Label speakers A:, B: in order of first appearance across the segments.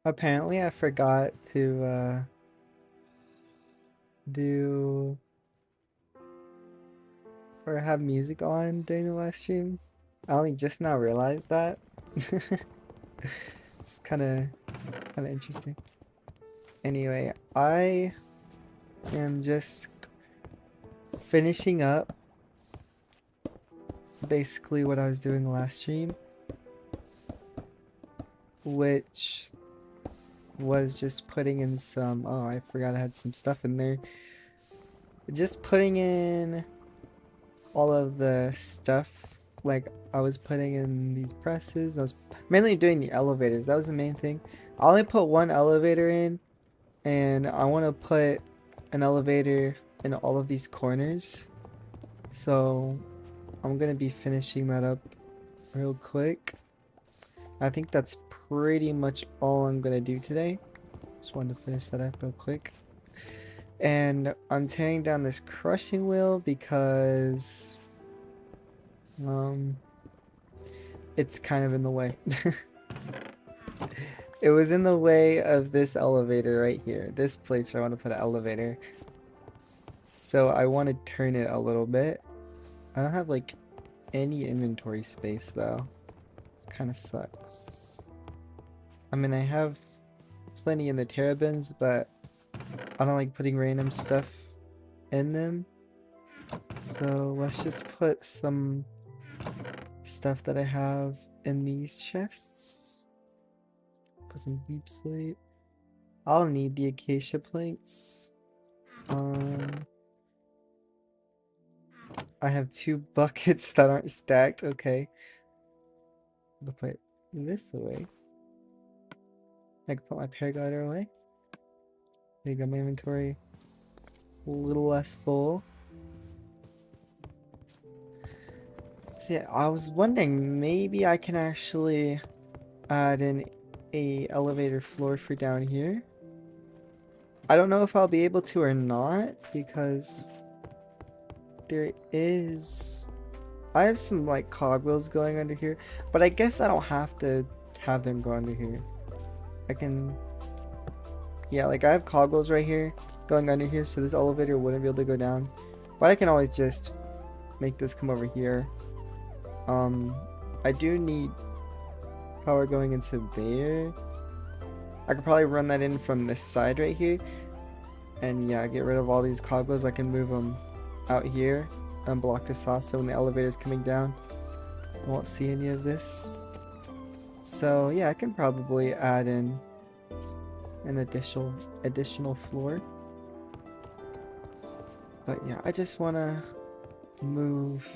A: Apparently, I forgot to do or have music on during the last stream. I only just now realized that. It's kind of interesting. Anyway, I am just finishing up basically what I was doing last stream, which was just putting in some. Oh, I forgot I had some stuff in there. Just putting in all of the stuff, like I was putting in these presses. I was mainly doing the elevators. That was the main thing. I only put one elevator in, and I want to put an elevator in all of these corners. So I'm gonna be finishing that up real quick. I think that's pretty much all I'm gonna do today. Just wanted to finish that up real quick. And I'm tearing down this crushing wheel because um it's kind of in the way. It was in the way of this elevator right here. This place where I want to put an elevator. So I want to turn it a little bit. I don't have like any inventory space though. It kind of sucks. I mean, I have plenty in the terabins, but I don't like putting random stuff in them. So let's just put some stuff that I have in these chests. Put some deep slate. I'll need the acacia planks. I have 2 buckets that aren't stacked. Okay. I'll put this away. I can put my paraglider away. There you go, my inventory. A little less full. So yeah, I was wondering maybe I can actually add in a elevator floor for down here. I don't know if I'll be able to or not because there is... I have some like cogwheels going under here, but I guess I don't have to have them go under here. I can... Yeah, like I have cogwheels right here going under here, so this elevator wouldn't be able to go down. But I can always just make this come over here. I do need power going into there. I could probably run that in from this side right here. And yeah, get rid of all these cogwheels. I can move them out here and block this off so when the elevator is coming down, I won't see any of this. So yeah, I can probably add in an additional floor. But yeah, I just want to move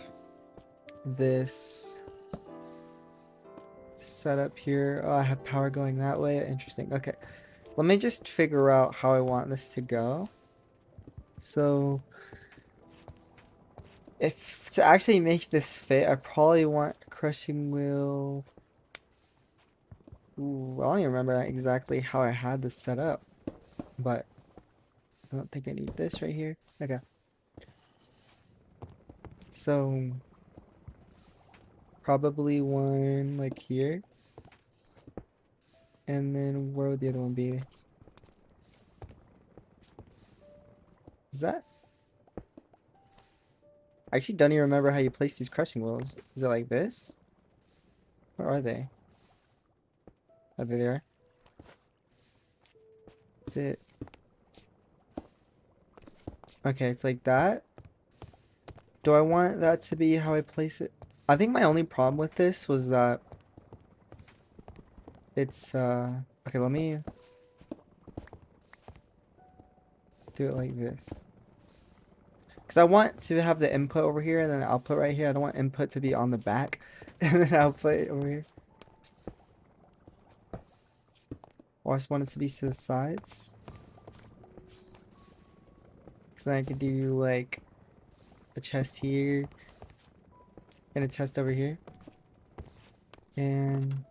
A: this setup here. Oh, I have power going that way. Interesting. Okay. Let me just figure out how I want this to go. So if to actually make this fit, I probably want a crushing wheel. Ooh, I don't even remember exactly how I had this set up, but I don't think I need this right here. Okay. So probably one like here. And then where would the other one be? Is that? I actually don't even remember how you place these crushing wheels. Is it like this? Where are they? Are they there? Is it? Okay, it's like that. Do I want that to be how I place it? I think my only problem with this was that it's okay, let me do it like this. Because I want to have the input over here and then output right here. I don't want input to be on the back and then output over here. Or I just want it to be to the sides. Because then I could do like a chest here and a chest over here. And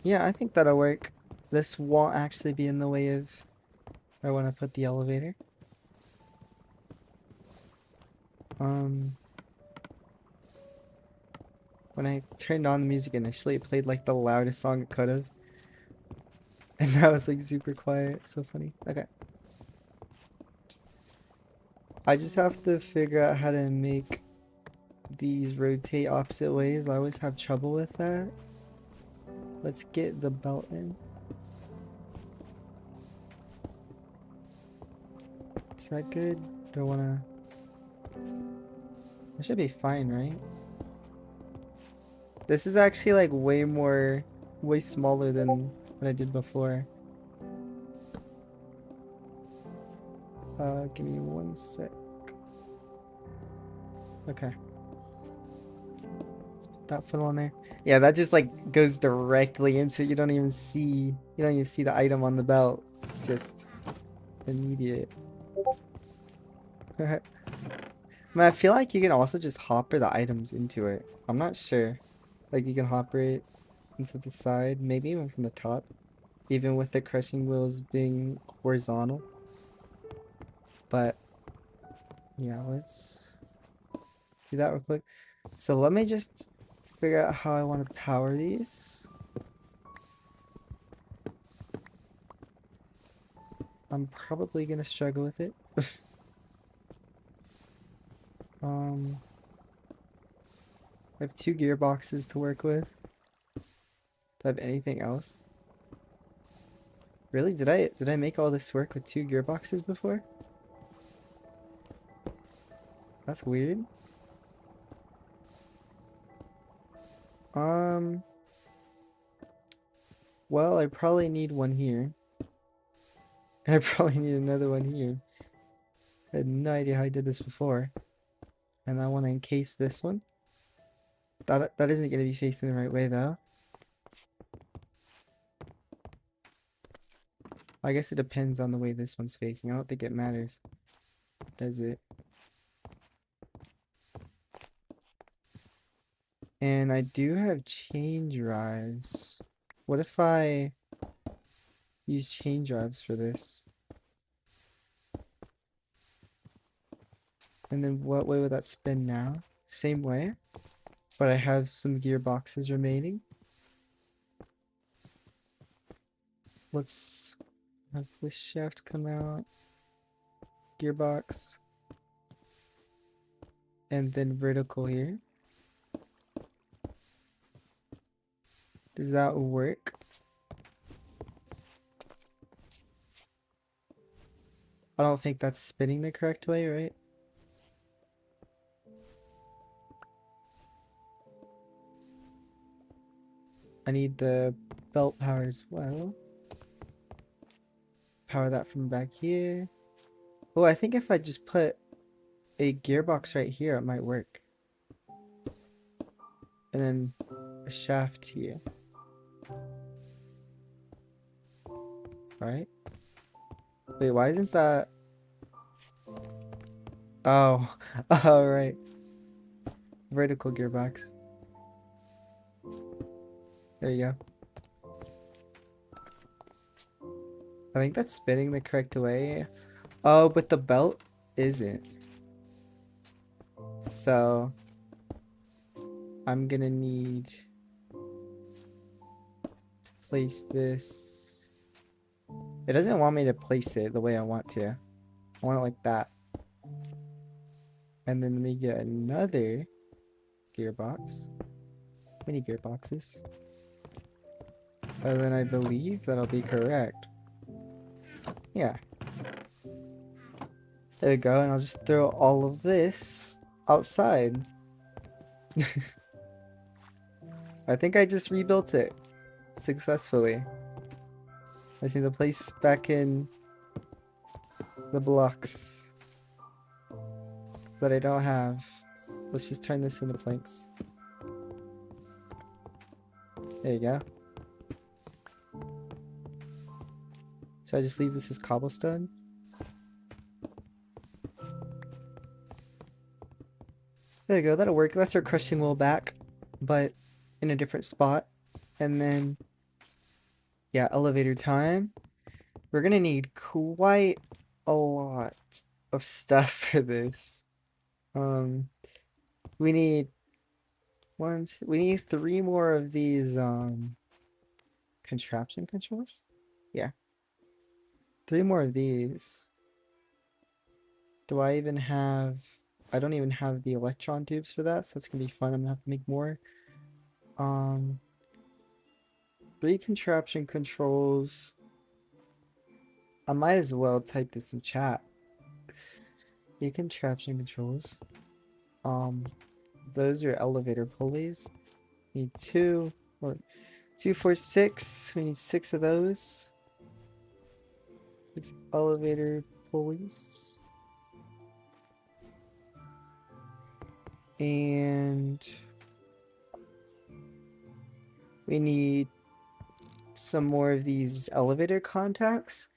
A: yeah, I think that'll work. This won't actually be in the way of where I want to put the elevator. When I turned on the music initially, it played like the loudest song it could have. And that was like super quiet. So funny. Okay. I just have to figure out how to make these rotate opposite ways. I always have trouble with that. Let's get the belt in. Is that good? Do I wanna... That should be fine, right? This is actually like way smaller than what I did before. Give me one sec. Okay. Let's put that funnel on there. Yeah, that just like goes directly into it. You don't even see the item on the belt. It's just immediate. I mean, I feel like you can also just hopper the items into it. I'm not sure. Like you can hopper it into the side, maybe even from the top, even with the crushing wheels being horizontal. But yeah, let's do that real quick. So let me just figure out how I want to power these. I'm probably gonna struggle with it. Um, I have two gearboxes to work with. Do I have anything else? Really? Did I make all this work with two gearboxes before? That's weird. Um, well, I probably need one here. And I probably need another one here. I had no idea how I did this before. And I want to encase this one. That isn't going to be facing the right way though. I guess it depends on the way this one's facing. I don't think it matters, does it? And I do have chain drives. What if I use chain drives for this? And then what way would that spin now? Same way, but I have some gearboxes remaining. Let's have this shaft come out. Gearbox. And then vertical here. Does that work? I don't think that's spinning the correct way, right? I need the belt power as well. Power that from back here. Oh, I think if I just put a gearbox right here, it might work. And then a shaft here. Right? Wait, why isn't that... Oh, oh, right. Vertical gearbox. There you go. I think that's spinning the correct way. Oh, but the belt isn't. So I'm gonna need to place this. It doesn't want me to place it the way I want to. I want it like that. And then let me get another gearbox. Mini gearboxes. And then I believe that'll be correct. Yeah. There we go, and I'll just throw all of this outside. I think I just rebuilt it successfully. I just need to place back in the blocks that I don't have. Let's just turn this into planks. There you go. Should I just leave this as cobblestone? There you go, that'll work. That's our crushing wheel back, but in a different spot. And then, yeah, elevator time. We're gonna need quite a lot of stuff for this. We need we need three more of these contraption controls. Yeah. 3 more of these. Do I even have... I don't even have the electron tubes for that, so it's gonna be fun. I'm gonna have to make more. 3 contraption controls. I might as well type this in chat. 3 contraption controls. Those are elevator pulleys. Need 2 or 2, 4, 6. We need 6 of those. 6 elevator pulleys. And we need some more of these elevator contacts.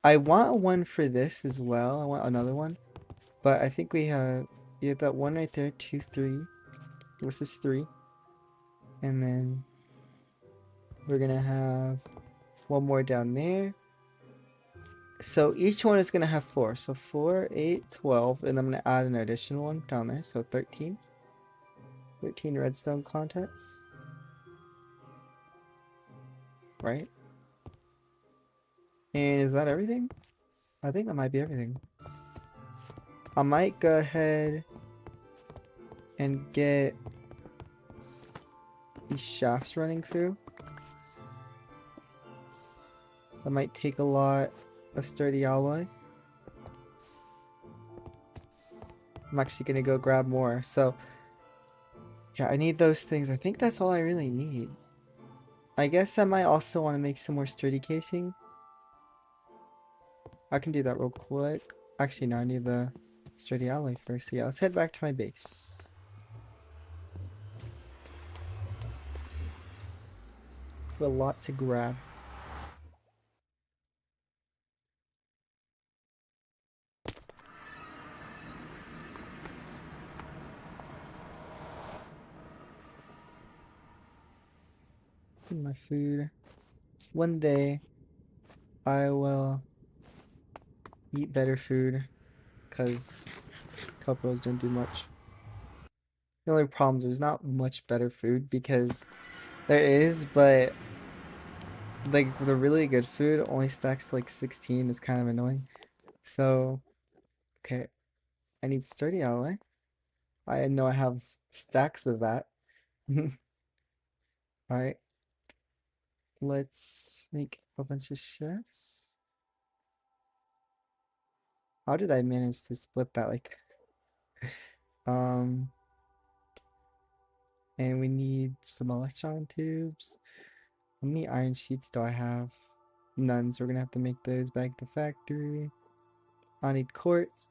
A: I want one for this as well. I want another one. But I think we have that one right there, 2, 3. This is 3. And then we're gonna have one more down there. So each one is gonna have 4. So 4, 8, 12, and I'm gonna add an additional one down there. So 13. 13 redstone contacts. Right? And is that everything? I think that might be everything. I might go ahead and get these shafts running through. That might take a lot of sturdy alloy. I'm actually gonna go grab more. So yeah, I need those things. I think that's all I really need. I guess I might also want to make some more sturdy casing. I can do that real quick. Actually, no, I need the sturdy alloy first. So yeah, let's head back to my base. A lot to grab. My food. One day, I will eat better food, because Copros don't do much. The only problem is there's not much better food, because there is, but like the really good food only stacks to like 16. It's kind of annoying. So, okay, I need sturdy alloy. I know I have stacks of that. Alright, let's make a bunch of chests. How did I manage to split that like and we need some electron tubes. How many iron sheets do I have? None, so we're gonna have to make those back at the factory. I need quartz.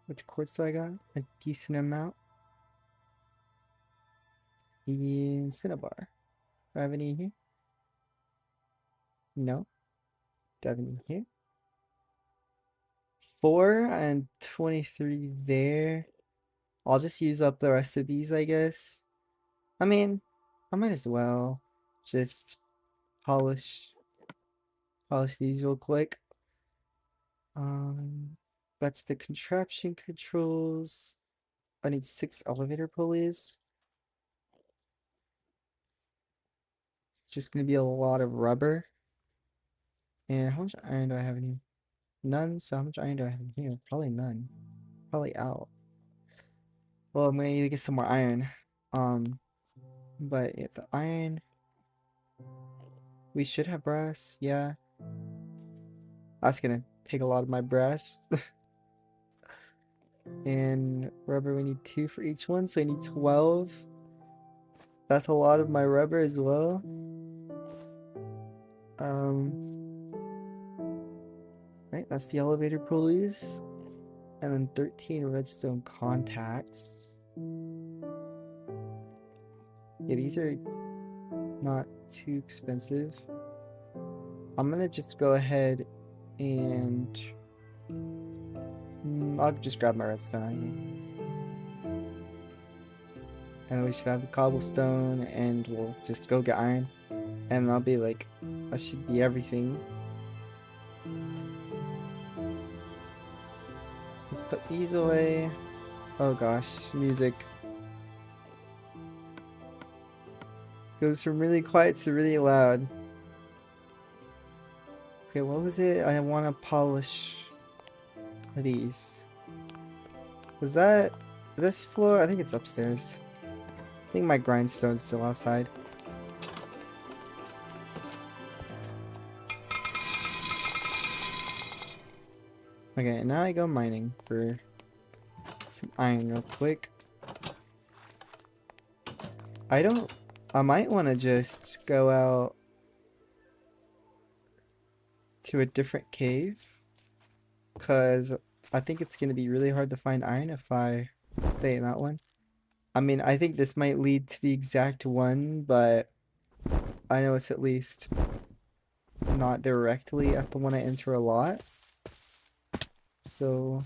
A: Which quartz do I got? A decent amount. And cinnabar. Do I have any in here? No. Do I have any in here? 4 and 23 there. I'll just use up the rest of these, I guess. I mean, I might as well just polish these real quick. That's the contraption controls. I need 6 elevator pulleys. It's just gonna be a lot of rubber. And how much iron do I have in here? None, so how much iron do I have in here? Probably none. Probably out. Well, I'm gonna need to get some more iron. But yeah, the iron. We should have brass, yeah. That's gonna take a lot of my brass. And rubber, we need 2 for each one, so I need 12. That's a lot of my rubber as well. Right, that's the elevator pulleys. And then 13 redstone contacts. Yeah, these are not too expensive. I'm gonna just go ahead and I'll just grab my redstone. And we should have the cobblestone, and we'll just go get iron. And I'll be like, that should be everything. Let's put these away. Oh gosh, music. Goes from really quiet to really loud. Okay, what was it? I want to polish these. Was that this floor? I think it's upstairs. I think my grindstone's still outside. Okay, now I go mining for some iron real quick. I might want to just go out to a different cave, because I think it's going to be really hard to find iron if I stay in that one. I mean, I think this might lead to the exact one, but I know it's at least not directly at the one I enter a lot. So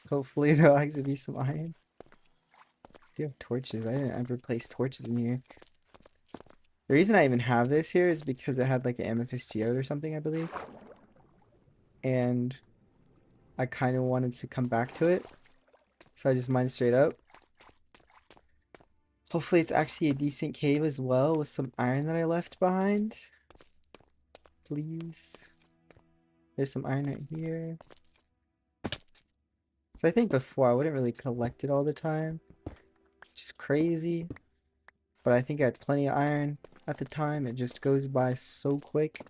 A: hopefully there'll actually be some iron. Do you have torches? I didn't ever place torches in here. The reason I even have this here is because it had like an amethyst geode or something, I believe. And I kind of wanted to come back to it. So I just mined straight up. Hopefully it's actually a decent cave as well with some iron that I left behind. Please. There's some iron right here. So I think before I wouldn't really collect it all the time, which is crazy. But I think I had plenty of iron at the time. It just goes by so quick.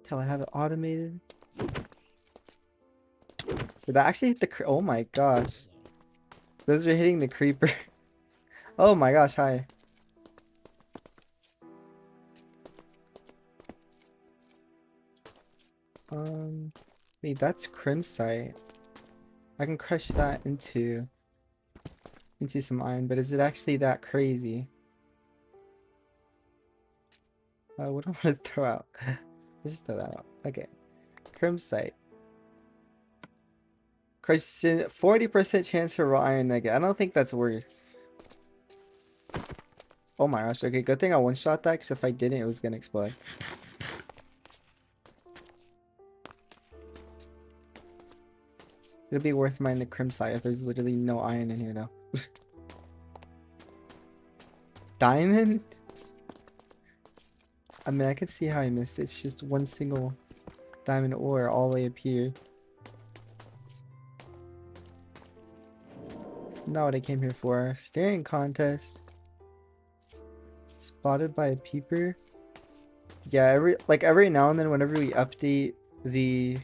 A: Till I have it automated. Did that actually hit the oh my gosh. Those are hitting the creeper. Oh my gosh, hi. Wait, that's crimsite. I can crush that into some iron, but is it actually that crazy? What do I want to throw out? Let's just throw that out. Okay. Crimsite. 40% chance for raw iron nugget. I don't think that's worth. Oh my gosh. Okay, good thing I one-shot that, because if I didn't, it was gonna explode. It'll be worth mining the crimsite if there's literally no iron in here, though. Diamond? I mean, I can see how I missed it. It's just one single diamond ore all the way up here. It's not what I came here for. Staring contest. Spotted by a peeper. Yeah, every now and then whenever we update the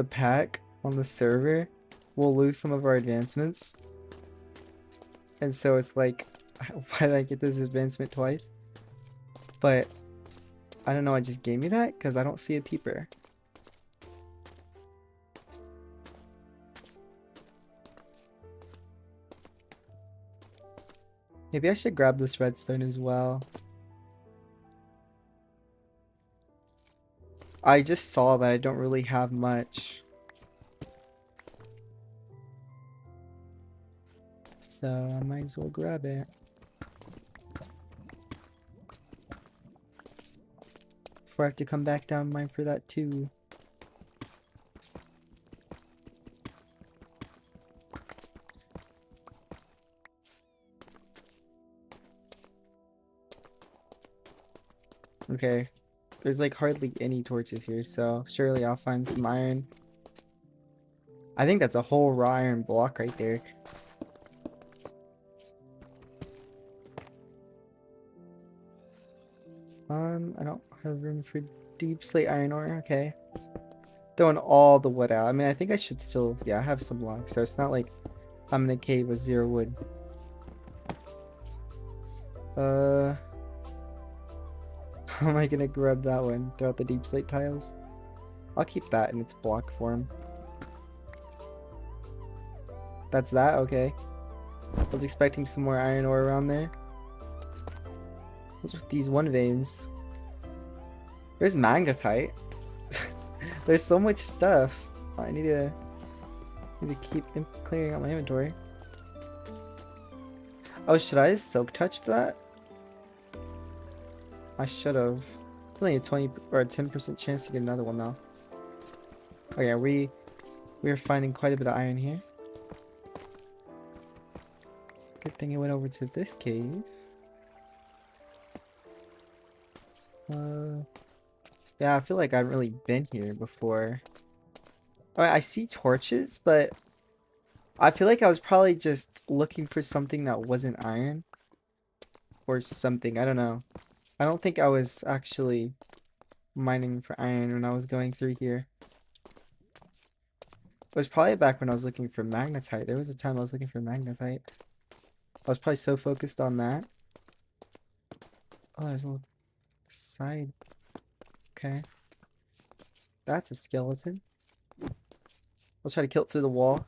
A: pack on the server, we'll lose some of our advancements. And so it's like, why did I get this advancement twice? But I don't know, it just gave me that because I don't see a peeper. Maybe I should grab this redstone as well. I just saw that I don't really have much. So I might as well grab it. Before I have to come back down mine for that too. Okay. There's like hardly any torches here, so surely I'll find some iron. I think that's a whole raw iron block right there. I don't have room for deep slate iron ore. Okay. Throwing all the wood out. I mean, I think I should still, yeah, I have some logs, so it's not like I'm in a cave with 0 wood. How am I gonna grab that one? Throw out the deep slate tiles? I'll keep that in its block form. That's that? Okay. I was expecting some more iron ore around there. What's with these 1 veins? There's magnetite. There's so much stuff. I need to keep clearing out my inventory. Oh, should I have soak touched that? I should have. It's only a 20 or a 10% chance to get another one though. Oh yeah, we are finding quite a bit of iron here. Good thing I went over to this cave. Yeah, I feel like I haven't really been here before. Alright, I see torches, but I feel like I was probably just looking for something that wasn't iron or something. I don't know. I don't think I was actually mining for iron when I was going through here. It was probably back when I was looking for magnetite. There was a time I was looking for magnetite. I was probably so focused on that. Oh, there's a little side. Okay. That's a skeleton. Let's try to kill it through the wall.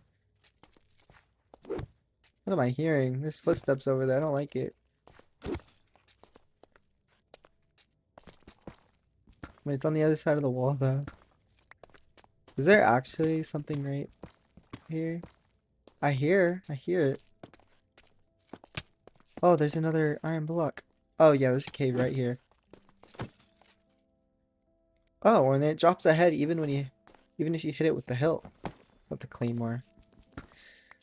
A: What am I hearing? There's footsteps over there. I don't like it. Wait, it's on the other side of the wall, though. Is there actually something right here? I hear it. Oh, there's another iron block. Oh, yeah, there's a cave right here. Oh, and it drops ahead even if you hit it with the hilt of the claymore.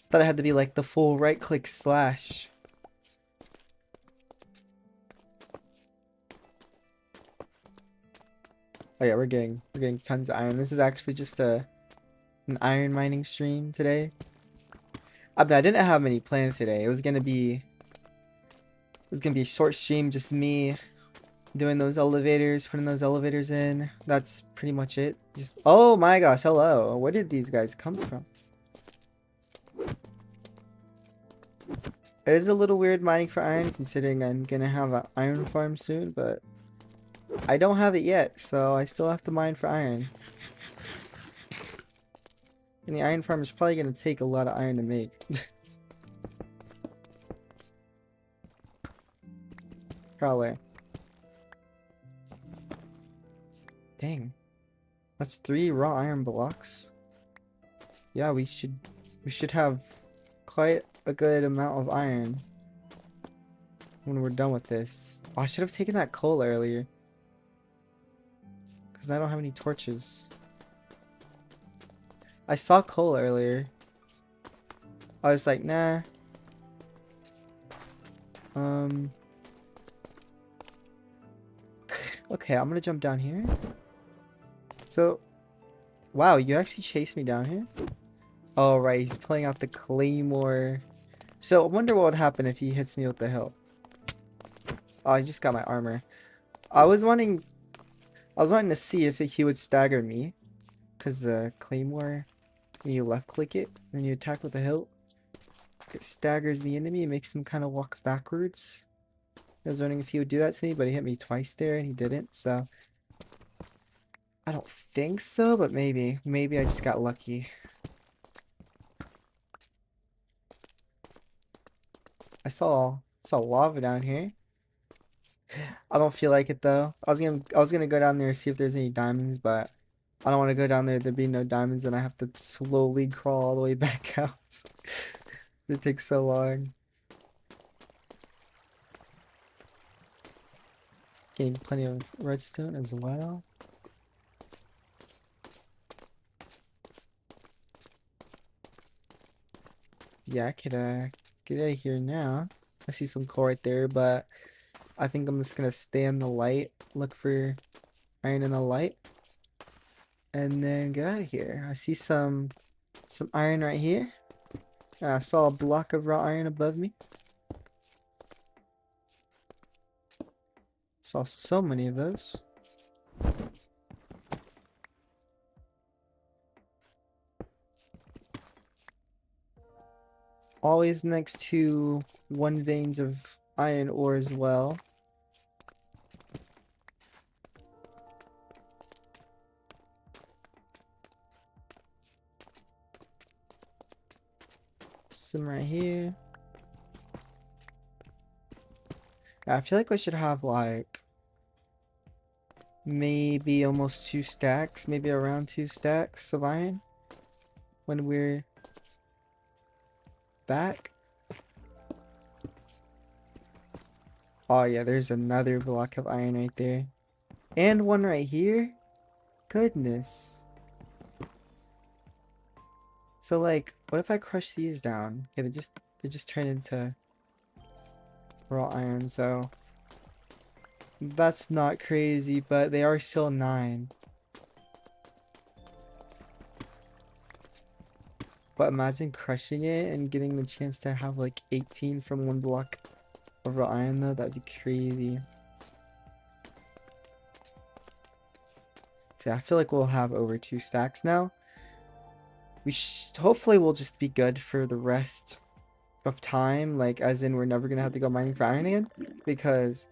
A: Thought it had to be like the full right click slash. Oh yeah, we're getting tons of iron. This is actually just an iron mining stream today. I mean, I didn't have many plans today. It was gonna be a short stream, just me doing those elevators, putting those elevators in. That's pretty much it. Just oh my gosh, hello. Where did these guys come from? It is a little weird mining for iron considering I'm gonna have an iron farm soon, but I don't have it yet, so I still have to mine for iron. And the iron farm is probably gonna take a lot of iron to make. Probably. Dang. That's 3 raw iron blocks. Yeah, we should have quite a good amount of iron when we're done with this. Oh, I should have taken that coal earlier. Because I don't have any torches. I saw coal earlier. I was like, nah. Okay, I'm gonna jump down here. So, wow, you actually chased me down here? Oh, right, he's pulling out the claymore. So, I wonder what would happen if he hits me with the hilt. Oh, I just got my armor. I was wanting to see if he would stagger me. Because claymore, when you left click it, then you attack with the hilt, it staggers the enemy and makes him kind of walk backwards. I was wondering if he would do that to me, but he hit me twice there and he didn't, so I don't think so, but maybe. Maybe I just got lucky. I saw lava down here. I don't feel like it though. I was gonna go down there and see if there's any diamonds, but I don't want to go down there. There'd be no diamonds, and I have to slowly crawl all the way back out. It takes so long. Getting plenty of redstone as well. Yeah, I could get out of here now. I see some coal right there, but I think I'm just gonna stay in the light, look for iron in the light, and then get out of here. I see some iron right here. I saw a block of raw iron above me. Saw so many of those. Always next to 1 veins of iron ore as well. Some right here. Yeah, I feel like we should have like maybe almost 2 stacks, maybe around 2 stacks of iron when we're back. Oh yeah, there's another block of iron right there. And one right here. Goodness. So like, what if I crush these down? Okay, they just turn into raw iron, so That's not crazy, but they are still 9. But imagine crushing it and getting the chance to have like 18 from one block of raw iron though. That'd be crazy. See, I feel like we'll have over 2 stacks now. Hopefully we'll just be good for the rest of time. Like, as in we're never gonna have to go mining for iron again. Because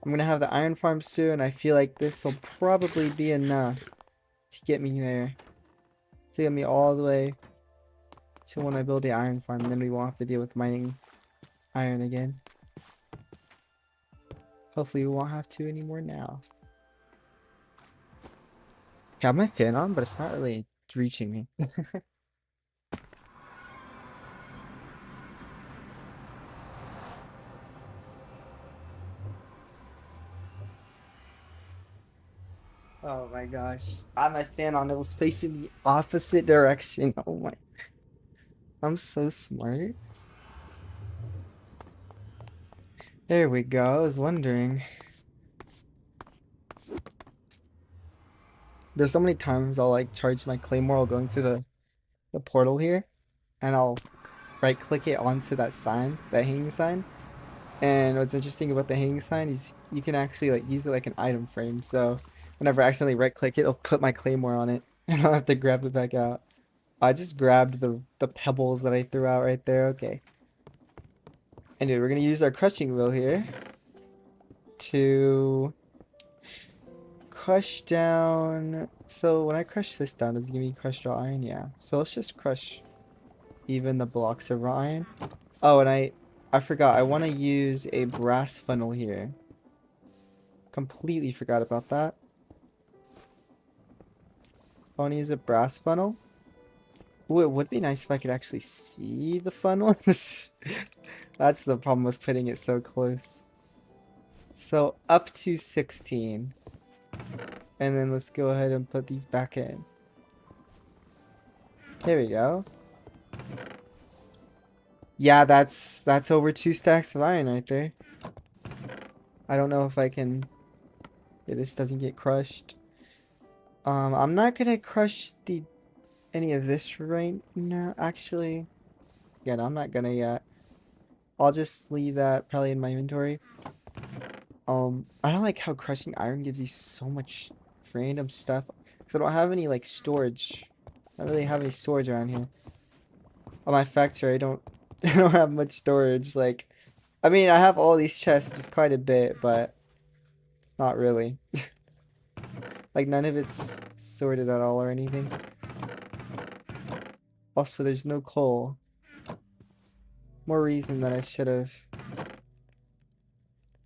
A: I'm gonna have the iron farm soon. I feel like this will probably be enough to get me there. To get me all the way to when I build the iron farm. And then we won't have to deal with mining iron again. Hopefully we won't have to anymore now. I have my fan on, but it's not really reaching me. Oh my gosh. I had my fan on, it was facing the opposite direction. Oh my. I'm so smart. There we go. I was wondering. There's so many times I'll like charge my claymore while going through the portal here. And I'll right click it onto that sign, that hanging sign. And what's interesting about the hanging sign is you can actually like use it like an item frame. So whenever I accidentally right click it, it'll put my claymore on it. And I'll have to grab it back out. I just grabbed the pebbles that I threw out right there. Okay. Anyway, we're gonna use our crushing wheel here to crush down. So when I crush this down, does it give me crushed raw iron? Yeah. So let's just crush even the blocks of raw iron. Oh, and I forgot. I want to use a brass funnel here. Completely forgot about that. I want to use a brass funnel. Ooh, it would be nice if I could actually see the funnel. That's the problem with putting it so close. So up to 16. And then let's go ahead and put these back in. There we go. Yeah, that's over 2 stacks of iron right there. I don't know if I can... Yeah, this doesn't get crushed. I'm not gonna crush any of this right now. Actually, yeah, no, I'm not gonna yet. I'll just leave that probably in my inventory. I don't like how crushing iron gives you so much random stuff. Because I don't have any, like, storage. I don't really have any storage around here. On my factory, I don't have much storage. Like, I mean, I have all these chests, just quite a bit, but not really. Like, none of it's sorted at all or anything. Also, there's no coal. More reason that I should have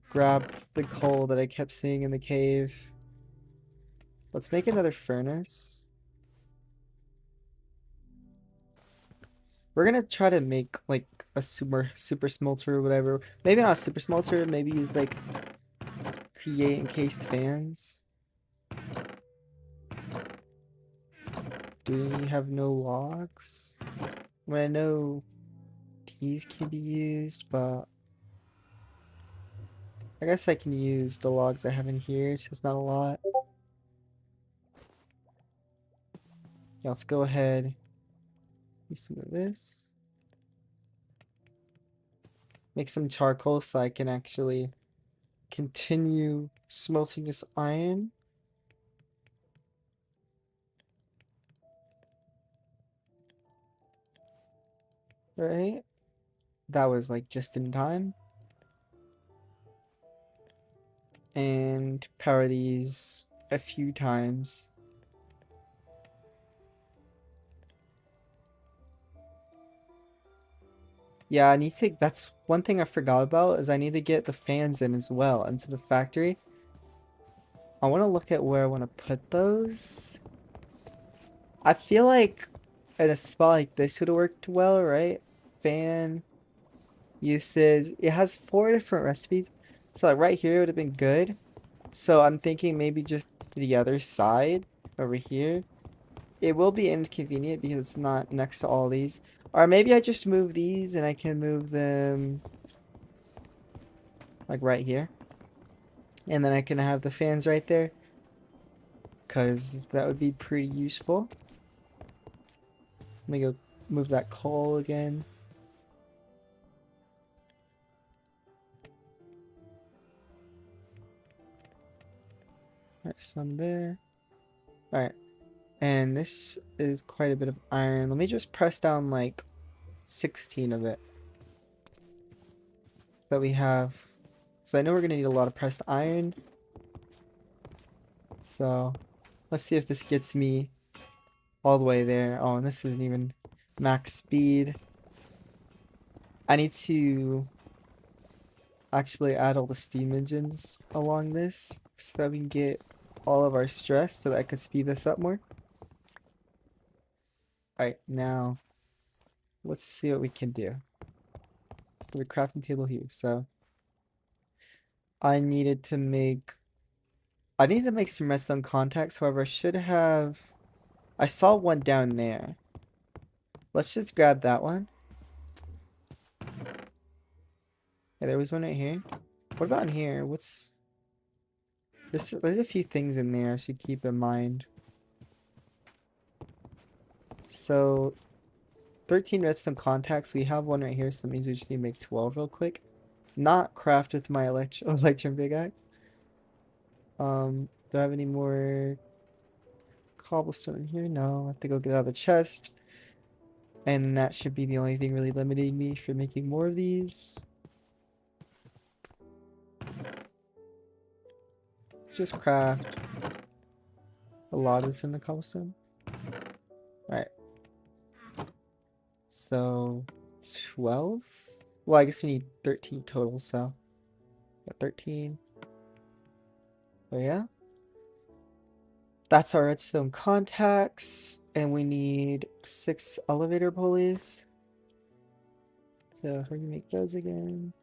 A: grabbed the coal that I kept seeing in the cave. Let's make another furnace. We're gonna try to make like a super smelter or whatever. Maybe not a super smelter, maybe use like create encased fans. Do we have no logs? Well, I know these can be used, but I guess I can use the logs I have in here. It's just not a lot. Yeah, let's go ahead. Use some of this. Make some charcoal so I can actually continue smelting this iron. Right? That was like just in time. And power these a few times. Yeah, I need to, that's one thing I forgot about, is I need to get the fans in as well into the factory. I want to look at where I want to put those. I feel like at a spot like this would have worked well, right? Fan uses, it has 4 different recipes. So like right here would have been good. So I'm thinking maybe just the other side over here. It will be inconvenient because it's not next to all these. Or maybe I just move these and I can move them like right here. And then I can have the fans right there, because that would be pretty useful. Let me go move that coal again. Alright, some there. Alright, and this is quite a bit of iron. Let me just press down like 16 of it. That we have. So I know we're going to need a lot of pressed iron. So let's see if this gets me all the way there. Oh, and this isn't even max speed. I need to actually add all the steam engines along this so that we can get all of our stress so that I can speed this up more. Alright, now let's see what we can do. The crafting table here. So I needed to make some redstone contacts. However, I saw one down there. Let's just grab that one. Yeah, there was one right here. What about in here? There's a few things in there I should keep in mind. So 13 redstone contacts. We have one right here, so that means we just need to make 12 real quick. Not craft with my electrum pickaxe. Do I have any more cobblestone in here? No, I have to go get out of the chest. And that should be the only thing really limiting me for making more of these. Just craft a lot of this in the cobblestone. Alright. So 12? Well, I guess we need 13 total, so got 13. But yeah. That's our redstone contacts, and we need 6 elevator pulleys. So we're gonna make those again.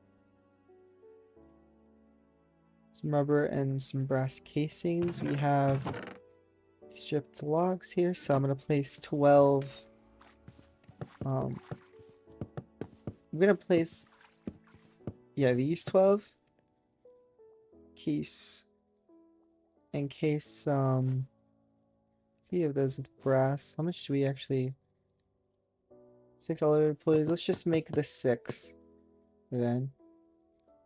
A: Some rubber and some brass casings. We have stripped logs here, so I'm gonna place 12. I'm gonna place, yeah, these 12. In case few of those with brass. How much do we actually? $6 please. Let's just make the 6 then.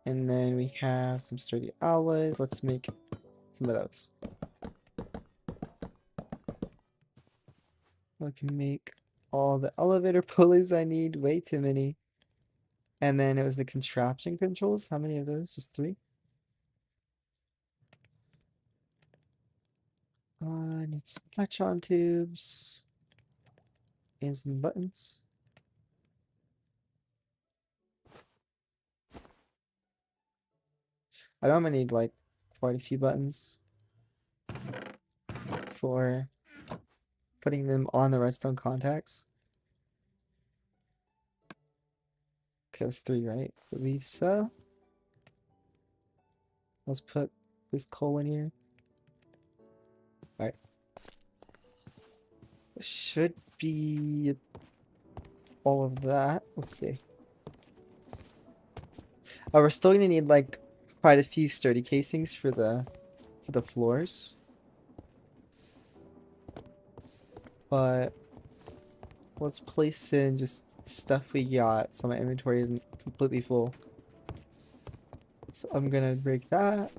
A: And then we have some sturdy alloys. Let's make some of those. I can make all the elevator pulleys I need. Way too many. And then it was the contraption controls. How many of those? Just 3? I need some electron tubes. And some buttons. I know I'm gonna need like quite a few buttons for putting them on the redstone contacts. Okay, that's 3, right? I believe so. Let's put this coal in here. Alright. Should be all of that. Let's see. Oh, we're still gonna need like quite a few sturdy casings for the floors. But let's place in just stuff we got so my inventory isn't completely full. So I'm gonna break that.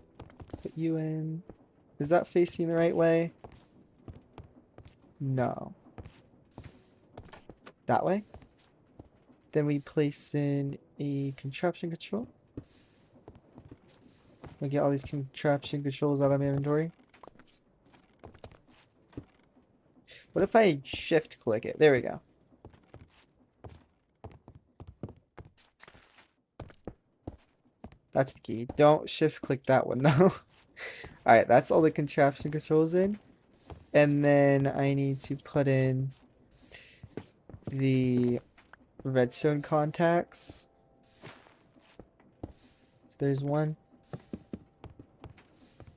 A: Put you in. Is that facing the right way? No. That way? Then we place in a contraption control. We get all these contraption controls out of my inventory. What if I shift click it? There we go. That's the key. Don't shift click that one though. Alright, that's all the contraption controls in. And then I need to put in the redstone contacts. So there's one.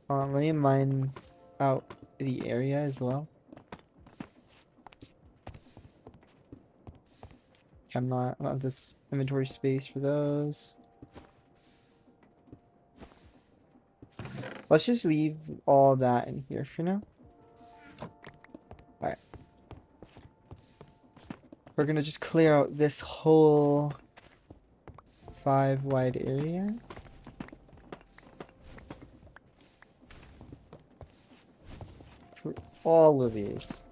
A: Let me mine out the area as well. I don't have this inventory space for those. Let's just leave all that in here for now. Alright. We're gonna just clear out this whole 5 wide area. For all of these.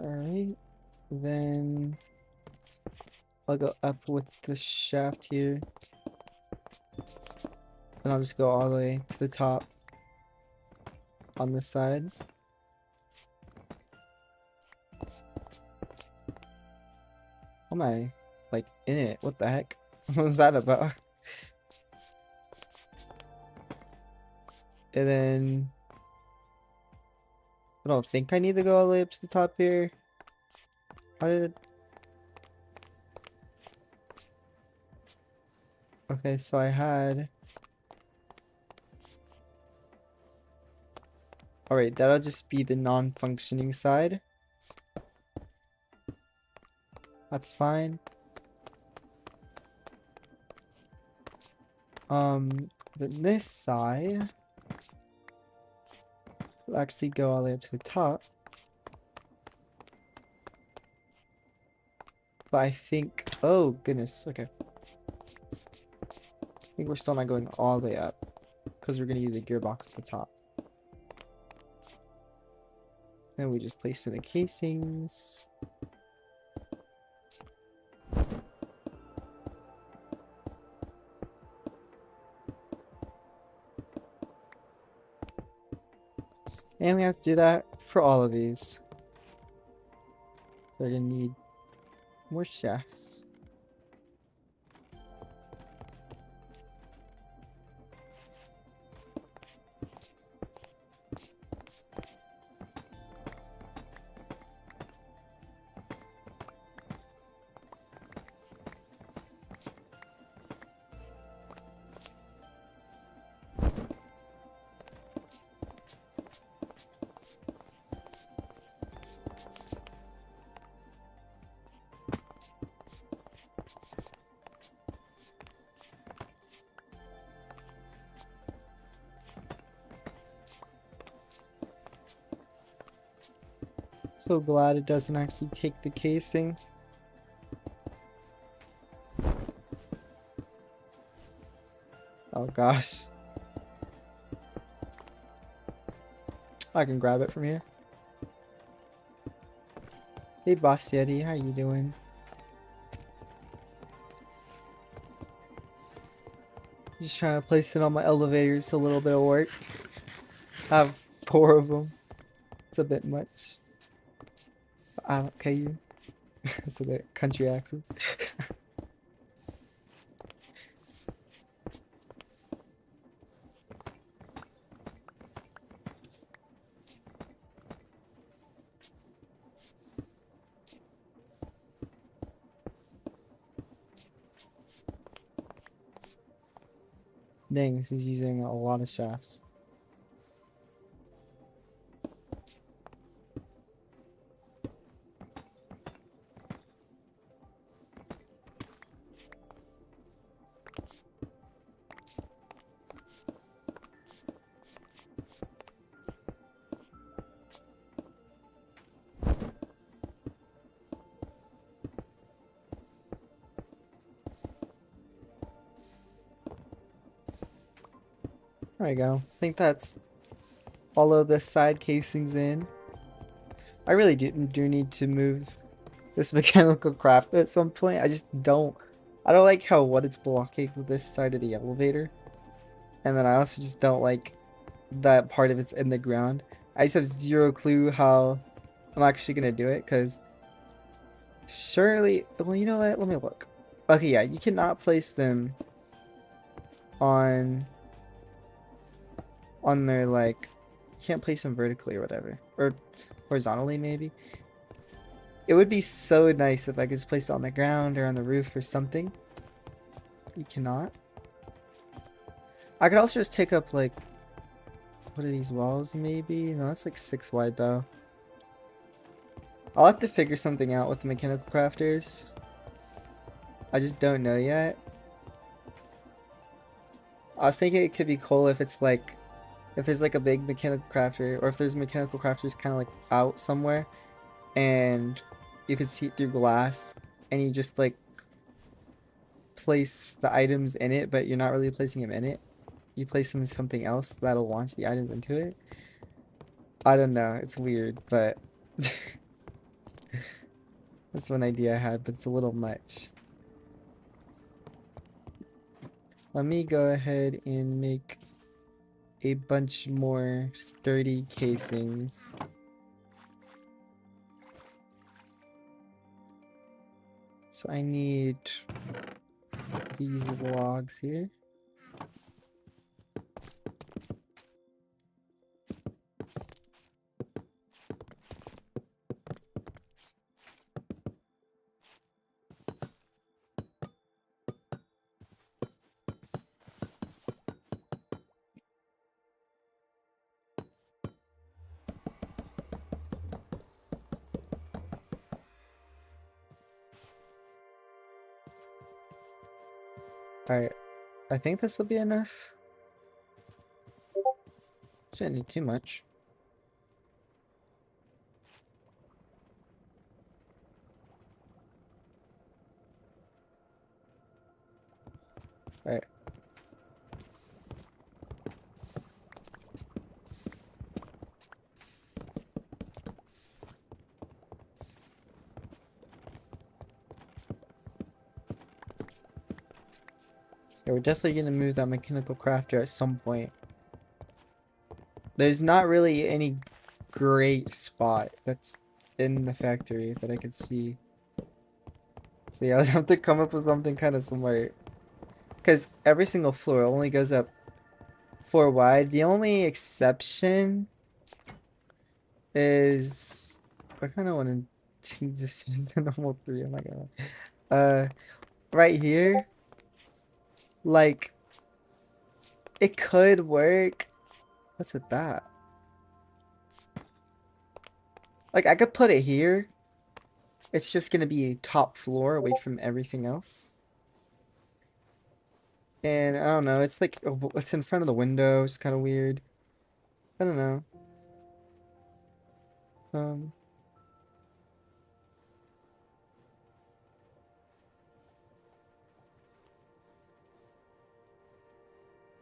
A: Alright, then I'll go up with the shaft here. And I'll just go all the way to the top on this side. How am I, like, in it? What the heck? What was that about? And then I don't think I need to go all the way up to the top here. How did... Okay, so I had... Alright, that'll just be the non-functioning side. That's fine. Then this side will actually go all the way up to the top. But I think, oh goodness, okay. I think we're still not going all the way up because we're gonna use a gearbox at the top. Then we just place in the casings. And we have to do that for all of these. So we're gonna need more shafts. So glad it doesn't actually take the casing. Oh gosh. I can grab it from here. Hey Boss Yeti, how you doing? Just trying to place it on my elevators, a little bit of work. I have 4 of them. It's a bit much. I don't care you. So the country accent. Dang, this is using a lot of shafts. There we go. I think that's all of the side casings in. I really do need to move this mechanical craft at some point. I just don't. I don't like how what it's blocking this side of the elevator. And then I also just don't like that part of it's in the ground. I just have zero clue how I'm actually going to do it because surely, well, you know what? Let me look. Okay, yeah, you cannot place them on their, like, you can't place them vertically or whatever, or horizontally maybe. It would be so nice if I could just place it on the ground or on the roof or something. You cannot. I could also just take up like, what are these walls maybe? No, that's like 6 wide though. I'll have to figure something out with the mechanical crafters. I just don't know yet. I was thinking it could be cool if it's like, if there's like a big mechanical crafter, or if there's mechanical crafters kind of like out somewhere, and you could see through glass, and you just like place the items in it, but you're not really placing them in it. You place them in something else that'll launch the items into it. I don't know, it's weird, but that's one idea I had, but it's a little much. Let me go ahead and make a bunch more sturdy casings. So I need these logs here. Alright, I think this will be enough. Shouldn't need too much. Alright. Yeah, we're definitely gonna move that mechanical crafter at some point. There's not really any great spot that's in the factory that I could see. So yeah, I would have to come up with something kind of smart. Because every single floor only goes up 4 wide. The only exception is... I kind of want to change this to normal 3. I'm not gonna lie. Right here, like, it could work. What's with that? Like, I could put it here. It's just gonna be a top floor away from everything else. And I don't know, it's like, it's in front of the window. It's kind of weird. I don't know. Um,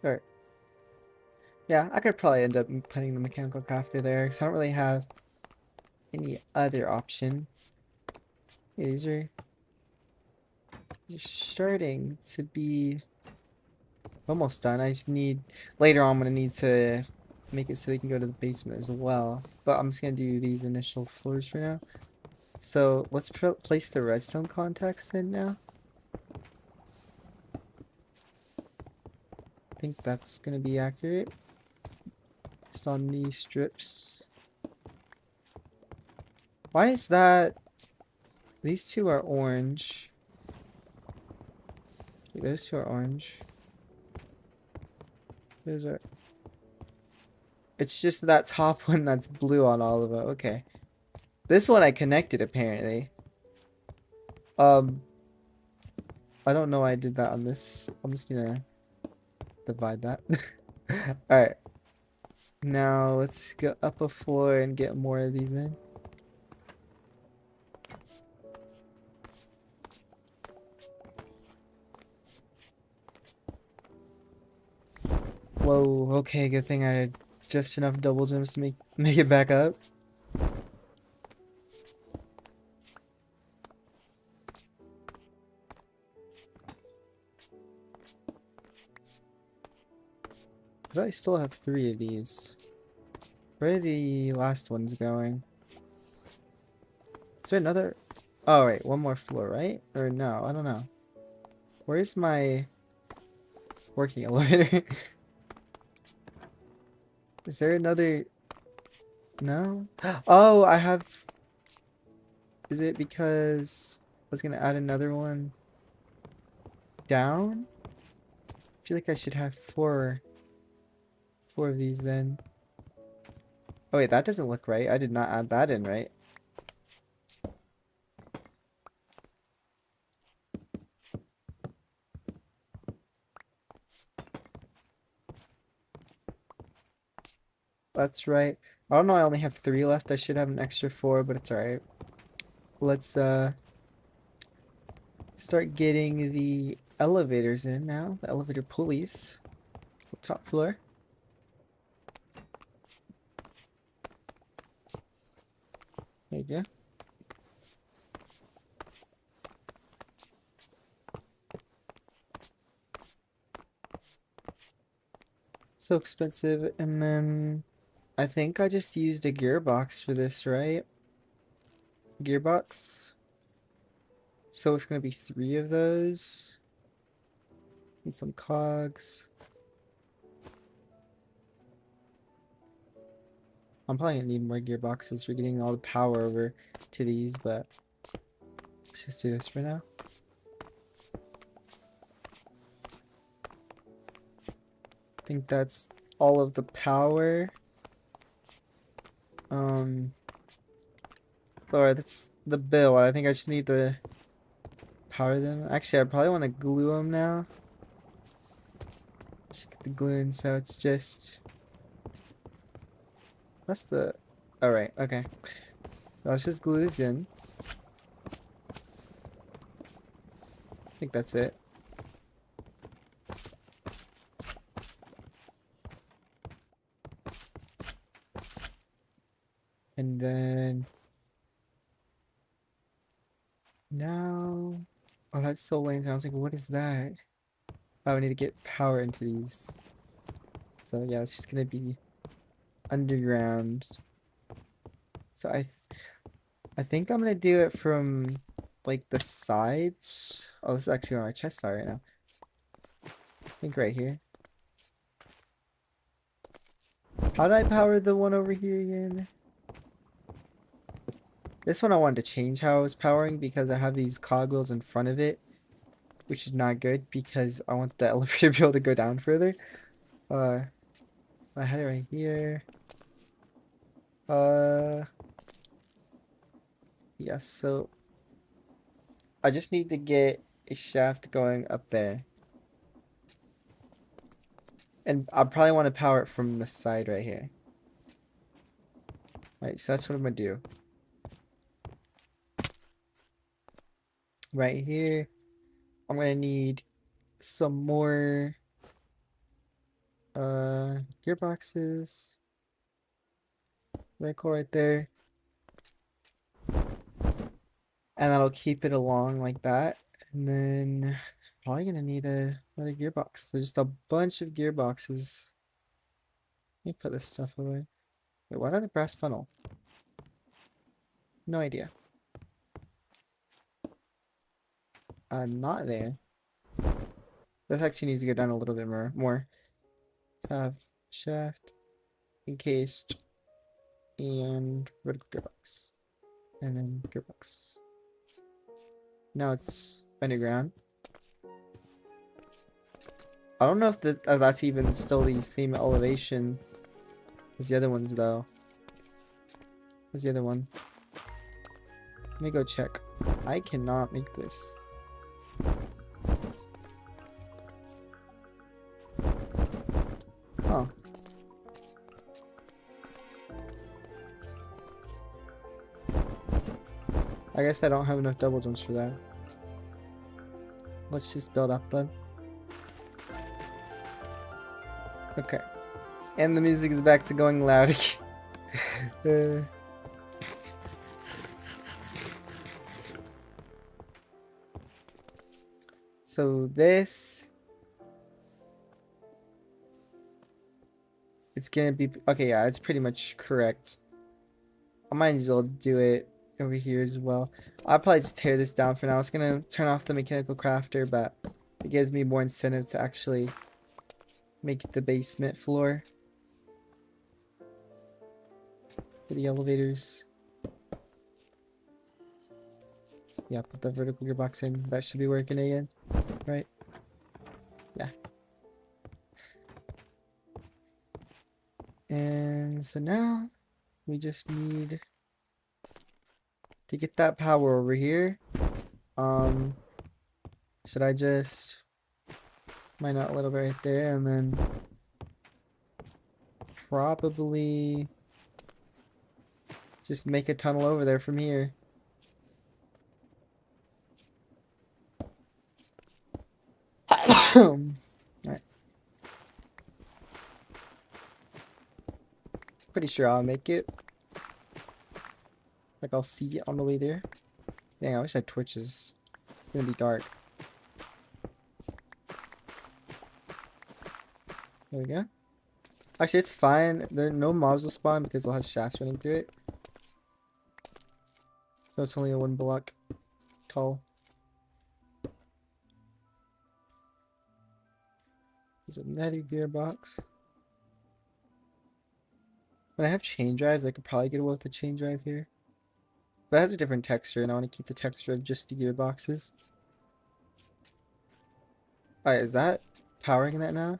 A: alright. Yeah, I could probably end up putting the mechanical crafter there because I don't really have any other option. Yeah, these are starting to be almost done. I just need, later on I'm gonna need to make it so they can go to the basement as well. But I'm just gonna do these initial floors for now. So let's place the redstone contacts in now. I think that's gonna be accurate. Just on these strips. Why is that? These two are orange. Those two are orange. Those are... It's just that top one that's blue on all of them. Okay. This one I connected apparently. I don't know why I did that on this. I'm just gonna divide that. Alright. Now let's go up a floor and get more of these in. Whoa, okay, good thing I had just enough double jumps to make it back up. But I still have 3 of these. Where are the last ones going? Is there another? Oh, wait, one more floor, right? Or no, I don't know. Where's my working elevator? Is there another? No? Oh, I have... Is it because I was gonna add another one down? I feel like I should have four of these then. Oh wait, that doesn't look right. I did not add that in right. That's right. I don't know, I only have 3 left. I should have an extra 4, but it's alright. Let's start getting the elevators in now. The elevator pulleys. Top floor. There you go. So expensive. And then I think I just used a gearbox for this, right? Gearbox. So it's gonna be 3 of those. Need some cogs. I'm probably gonna need more gearboxes for getting all the power over to these, but let's just do this for now. I think that's all of the power. Or that's the bill. I think I just need to power them. Actually, I probably want to glue them now. Just get the glue in, so it's just... That's the... Alright, okay. Let's just glue this in. I think that's it. And then... Now... Oh, that's so lame. I was like, what is that? Oh, I need to get power into these. So yeah, it's just gonna be underground. So I think I'm gonna do it from like the sides. Oh, this is actually where my chests are right now. I think right here. How did I power the one over here again? This one I wanted to change how I was powering because I have these cogwheels in front of it, which is not good because I want the elevator to be able to go down further. I had it right here. Yes, so I just need to get a shaft going up there. And I probably want to power it from the side right here. Right, so that's what I'm gonna do. Right here, I'm gonna need some more gearboxes. Very cool right there. And that'll keep it along like that. And then probably gonna need another gearbox. So just a bunch of gearboxes. Let me put this stuff away. Wait, why not a brass funnel? No idea. Not there. This actually needs to go down a little bit more. Have shaft, encased, and vertical gearbox. And then gearbox. Now it's underground. I don't know if that's even still the same elevation as the other ones though. Where's the other one? Let me go check. I cannot make this. Huh. I guess I don't have enough double jumps for that. Let's just build up then. Okay. And the music is back to going loud again. So this... It's gonna be... Okay, yeah, it's pretty much correct. I might as well do it over here as well. I'll probably just tear this down for now. I was gonna turn off the mechanical crafter, but it gives me more incentive to actually make the basement floor for the elevators. Yeah, put the vertical gearbox in. That should be working again, right? Yeah. And so now we just need to get that power over here. Should I just mine out a little bit right there and then probably just make a tunnel over there from here? Alright. Pretty sure I'll make it. Like I'll see it on the way there. Dang, I wish I had torches. It's gonna be dark. There we go. Actually, it's fine. There no mobs will spawn because they'll have shafts running through it. So it's only a 1 block tall. There's another gearbox. When I have chain drives, I could probably get away with the chain drive here. But it has a different texture, and I want to keep the texture of just the gearboxes. Alright, is that powering that now?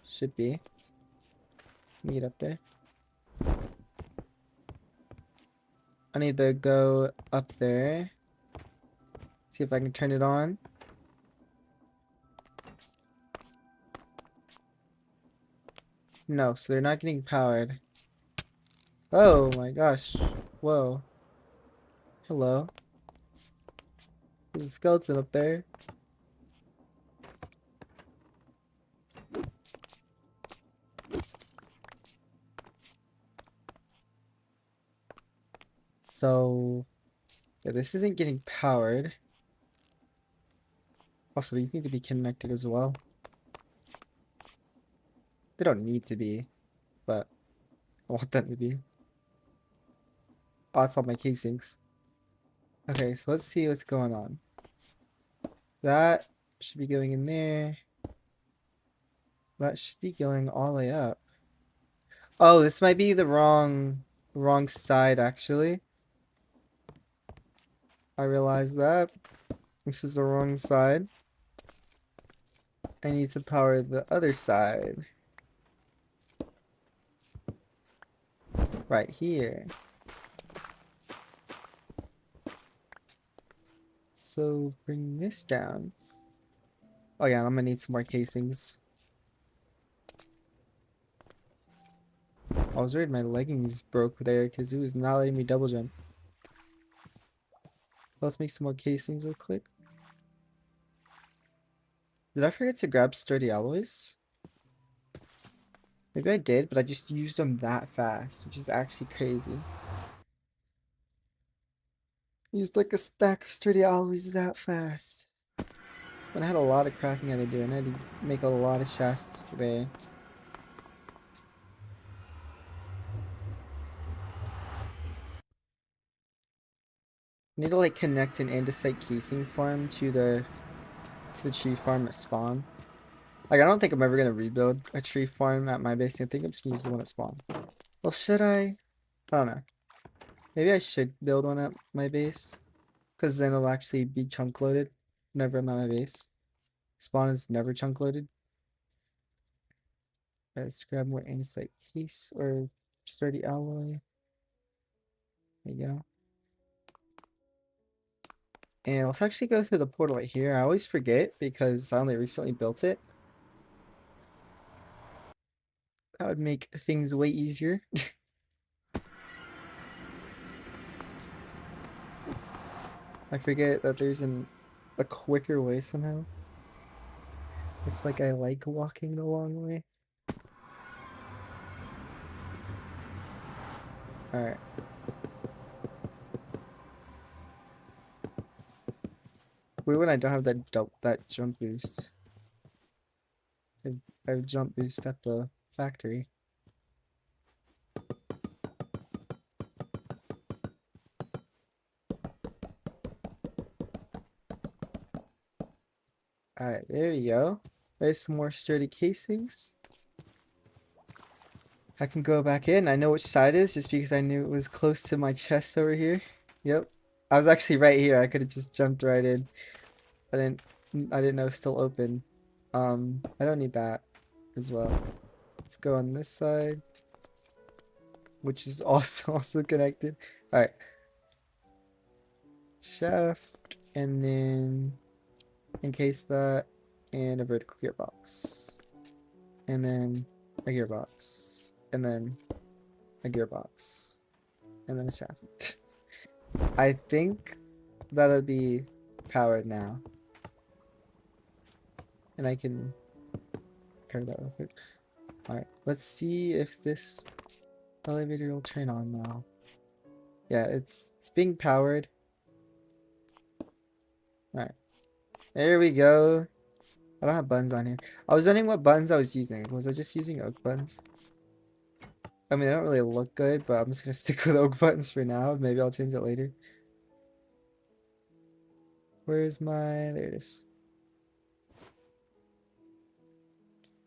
A: Should be. Let me get up there. I need to go up there. See if I can turn it on. No, so they're not getting powered. Oh my gosh. Whoa. Hello. There's a skeleton up there. So, yeah, this isn't getting powered. Also, these need to be connected as well. They don't need to be, but I want them to be. Oh, that's all my casings. Okay, so let's see what's going on. That should be going in there. That should be going all the way up. Oh, this might be the wrong side actually. I realized that. This is the wrong side. I need to power the other side. Right here. So bring this down. Oh yeah, I'm gonna need some more casings. I was worried my leggings broke there because it was not letting me double jump. Let's make some more casings real quick. Did I forget to grab sturdy alloys? Maybe I did, but I just used them that fast, which is actually crazy. Used like a stack of sturdy alloys that fast. But I had a lot of crafting I had to do, and I had to make a lot of chests there. I need to like connect an andesite casing farm to the tree farm at spawn. Like I don't think I'm ever gonna rebuild a tree farm at my base. I think I'm just gonna use the one at spawn. Well, should I? I don't know. Maybe I should build one at my base, because then it'll actually be chunk loaded whenever I'm at my base. Spawn is never chunk loaded. Let's grab more andesite case or sturdy alloy. There you go. And let's actually go through the portal right here. I always forget because I only recently built it. That would make things way easier. I forget that there's a quicker way somehow. It's like I like walking the long way. Alright. Weird when I don't have that jump boost. I have jump boost at the factory. Alright, there you go. There's some more sturdy casings. I can go back in. I know which side it is just because I knew it was close to my chest over here. Yep. I was actually right here. I could have just jumped right in. I didn't I didn't know it was still open. I don't need that as well. Let's go on this side, which is also also connected. All right, shaft, and then encase that, and a vertical gearbox, and then a gearbox, and then a gearbox, and then a shaft. I think that'll be powered now, and I can carry that real quick. All right, let's see if this elevator will turn on now. Yeah, it's being powered. All right, there we go. I don't have buttons on here. I was wondering what buttons I was using. Was I just using oak buttons? I mean, they don't really look good, but I'm just gonna stick with oak buttons for now. Maybe I'll change it later. Where's my... There it is. How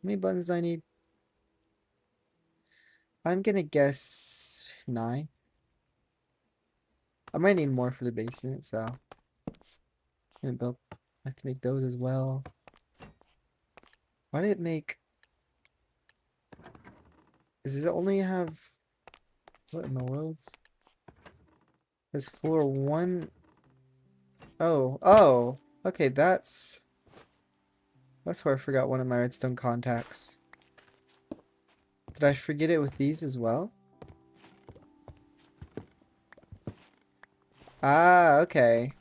A: many buttons do I need? I'm gonna guess 9. I might need more for the basement, so I'm gonna I have to make those as well. Why did it make... Does it only have... What in the world? There's floor 1. Oh, oh! Okay, that's where I forgot one of my redstone contacts. Did I forget it with these as well? Ah, okay.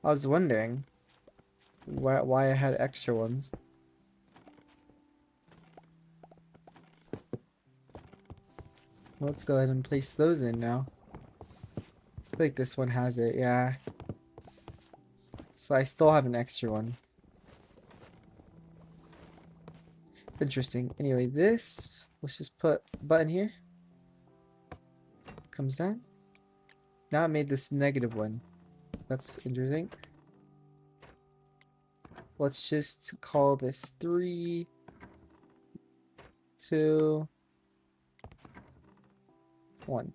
A: I was wondering why I had extra ones. Let's go ahead and place those in now. I feel like this one has it, yeah. So I still have an extra one. Interesting. Anyway, this, let's just put a button here. Comes down. Now I made this negative one. That's interesting. Let's just call this 3, 2, 1.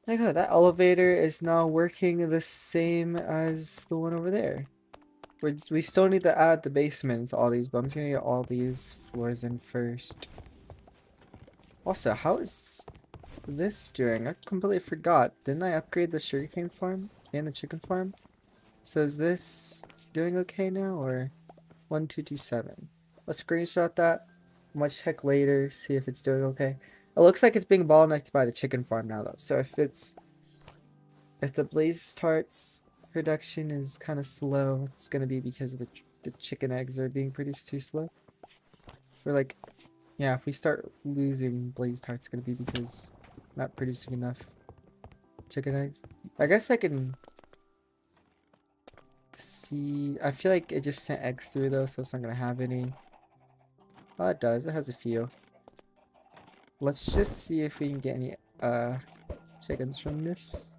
A: Like that elevator is now working the same as the one over there. We still need to add the basement to all these, but I'm just gonna get all these floors in first. Also, how is this doing? I completely forgot. Didn't I upgrade the sugarcane farm and the chicken farm? So is this doing okay now, or 1227? Let's screenshot that. Much heck later, see if it's doing okay. It looks like it's being bottlenecked by the chicken farm now, though. So if the blaze tarts production is kind of slow, it's gonna be because of the chicken eggs are being produced too slow. Or like, yeah, if we start losing blaze tarts, it's gonna be because not producing enough chicken eggs. I guess I can see. I feel like it just sent eggs through though, so it's not gonna have any. Oh, it does. It has a few. Let's just see if we can get any chickens from this.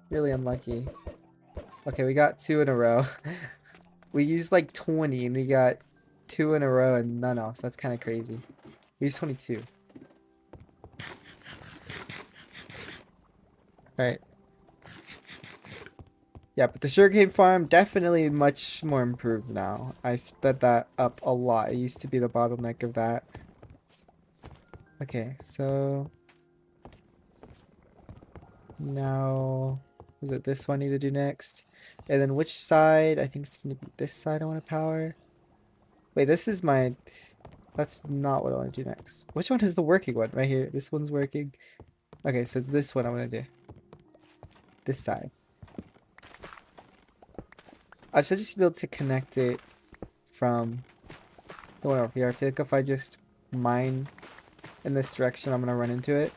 A: Really unlucky. Okay, we got 2 in a row. We used like 20 and we got 2 in a row and none else. That's kind of crazy. We used 22. Alright. Yeah, but the sugarcane farm definitely much more improved now. I sped that up a lot. It used to be the bottleneck of that. Okay, so now is it this one I need to do next? And then which side? I think it's gonna be this side I want to power. Wait, this is my... That's not what I want to do next. Which one is the working one? Right here. This one's working. Okay, so it's this one I'm gonna do. This side. I should just be able to connect it from the one over here. I feel like if I just mine in this direction, I'm gonna run into it.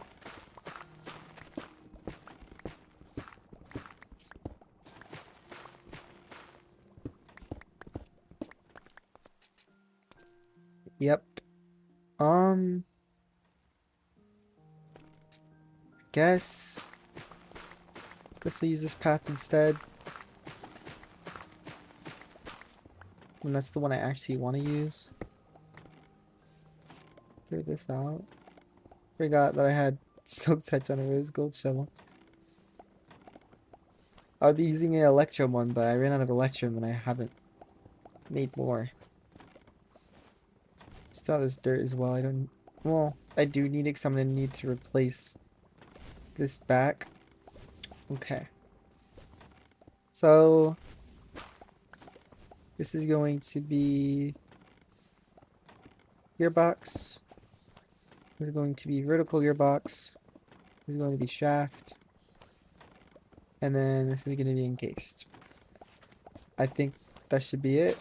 A: Yep. Guess we'll use this path instead. And that's the one I actually want to use. Clear this out. Forgot that I had so touch on a rose gold shovel. I would be using an electrum one, but I ran out of electrum and I haven't made more. Still have this dirt as well. I don't. Well, I do need it because I'm gonna need to replace this back. Okay. So this is going to be gearbox. This is going to be vertical gearbox. This is going to be shaft. And then this is going to be encased. I think that should be it.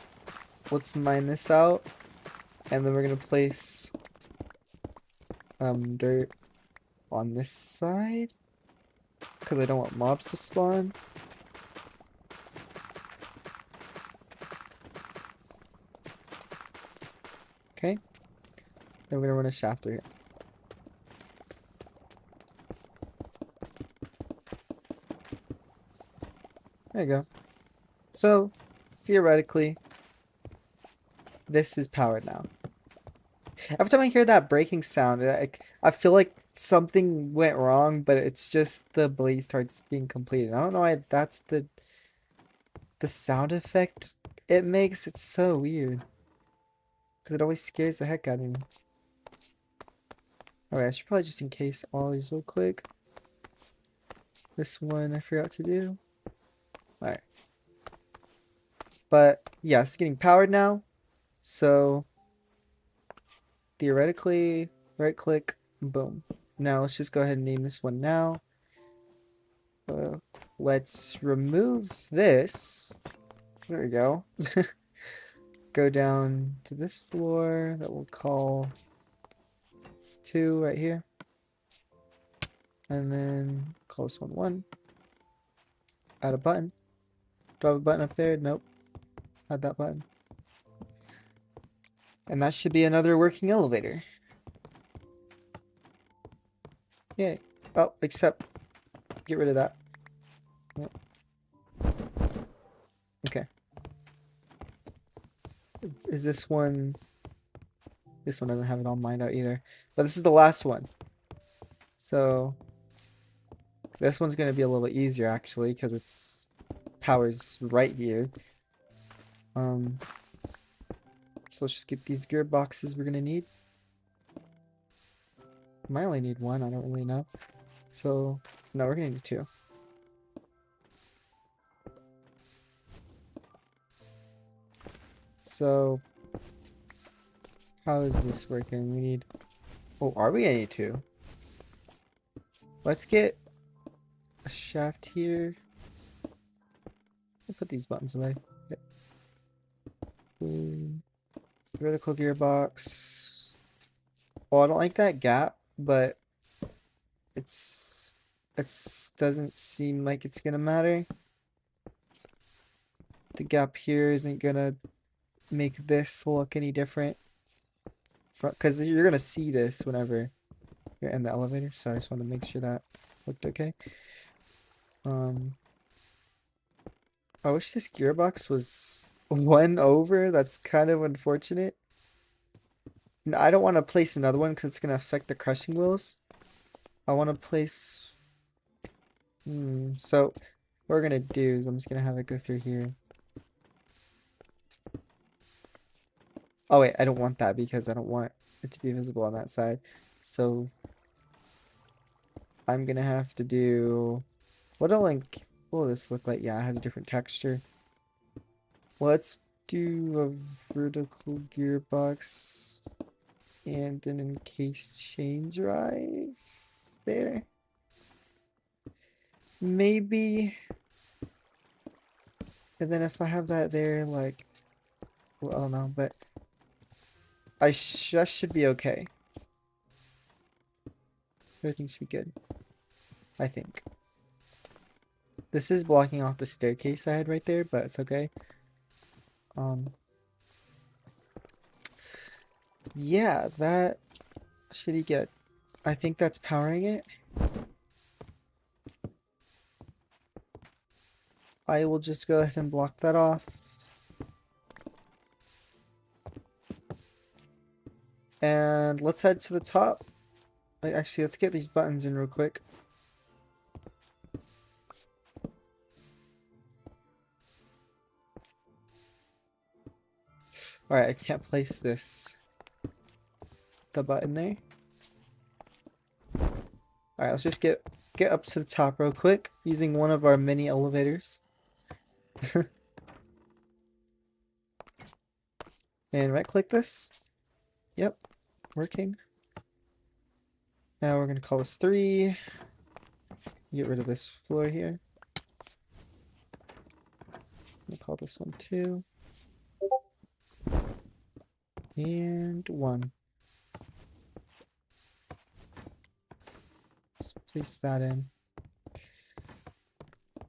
A: Let's mine this out. And then we're going to place dirt on this side. Because I don't want mobs to spawn. Okay. Then we're going to run a shaft through here. There you go. So, theoretically, this is powered now. Every time I hear that breaking sound, I feel like something went wrong, but it's just the blade starts being completed. I don't know why that's the sound effect it makes. It's so weird. Because it always scares the heck out of me. Alright, I should probably just encase all these real quick. This one I forgot to do. Alright. But, yeah, it's getting powered now. So, theoretically, right click, boom. Now, let's just go ahead and name this one now. Let's remove this. There we go. Go down to this floor that we'll call 2 right here. And then call this one 1. Add a button. Do I have a button up there? Nope. Add that button. And that should be another working elevator. Yay. Oh, except get rid of that. Yep. Okay. Is this one... This one doesn't have it all mined out either. But this is the last one. So... This one's going to be a little easier actually, because it's... Power's right here. So let's just get these gearboxes we're going to need. I might only need 1, I don't really know. So, no, we're going to need 2. So, how is this working? We need... Oh, are we going to need 2? Let's get a shaft here. I'll put these buttons away. Yep. Vertical gearbox. Well, I don't like that gap, but it doesn't seem like it's gonna matter. The gap here isn't gonna make this look any different, because you're gonna see this whenever you're in the elevator. So I just want to make sure that looked okay. I wish this gearbox was 1 over. That's kind of unfortunate. No, I don't want to place another one because it's going to affect the crushing wheels. I want to place... So, what we're going to do is I'm just going to have it go through here. Oh wait, I don't want that because I don't want it to be visible on that side. So, I'm going to have to do... What will this look like? Yeah, it has a different texture. Let's do a vertical gearbox and an encased chain drive there. Maybe. And then if I have that there, like, well, I don't know, but that should be okay. Everything should be good, I think. This is blocking off the staircase I had right there, but it's okay. Yeah, that should be good. I think that's powering it. I will just go ahead and block that off. And let's head to the top Wait, actually, let's get these buttons in real quick. Alright, I can't place the button there. Alright, let's just get up to the top real quick using one of our mini elevators. And right click this. Yep, working. Now we're gonna call this 3. Get rid of this floor here. We'll call this one 2. And 1. Let's place that in.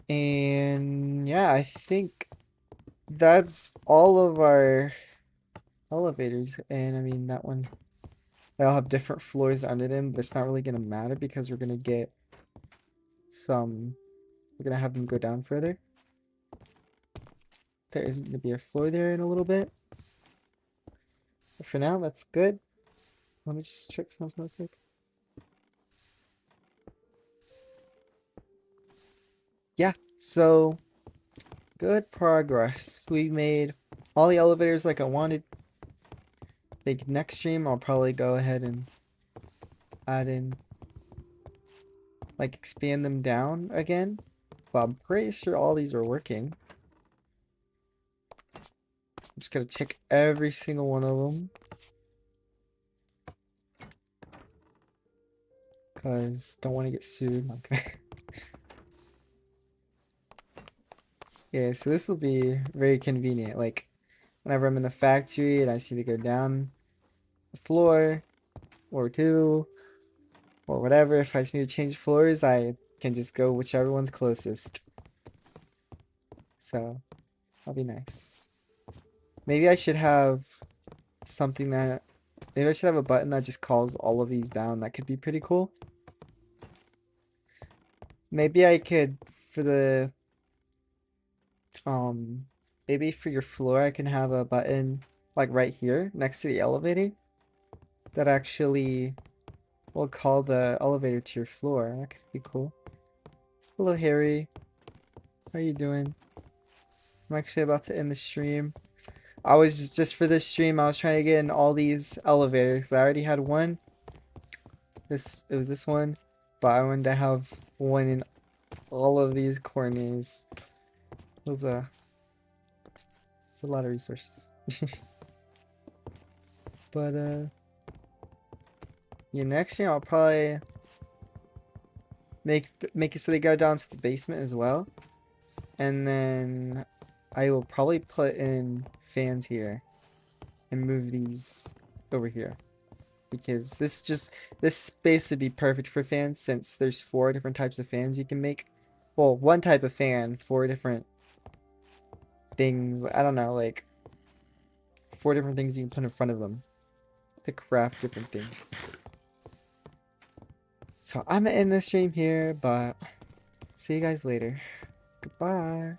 A: And yeah, I think that's all of our elevators. And I mean, that one, they all have different floors under them, but it's not really gonna matter because we're gonna get we're gonna have them go down further. There isn't gonna be a floor there in a little bit. But for now, that's good. Let me just check something real quick. Yeah, so good progress. We made all the elevators like I wanted. I think next stream I'll probably go ahead and add in, like, expand them down again. But I'm pretty sure all these are working. I'm just gonna check every single one of them. Because don't want to get sued. Okay. Yeah, so this will be very convenient. Like, whenever I'm in the factory and I see to go down the floor or 2 or whatever, if I just need to change floors, I can just go whichever one's closest. So, that'll be nice. Maybe I should have something that... Maybe I should have a button that just calls all of these down. That could be pretty cool. Maybe I could, for the... maybe for your floor, I can have a button, like, right here, next to the elevator, that actually will call the elevator to your floor. That could be cool. Hello, Harry. How are you doing? I'm actually about to end the stream. I was just for this stream, I was trying to get in all these elevators. I already had one. It was this one, but I wanted to have one in all of these corners. It was it's a lot of resources. But yeah, next year I'll probably make it so they go down to the basement as well, and then I will probably put in fans here and move these over here, because this space would be perfect for fans since there's 4 different types of fans you can make. Well, one type of fan, 4 different things. I don't know, like 4 different things you can put in front of them to craft different things. So I'm gonna end this stream here, but see you guys later. Goodbye.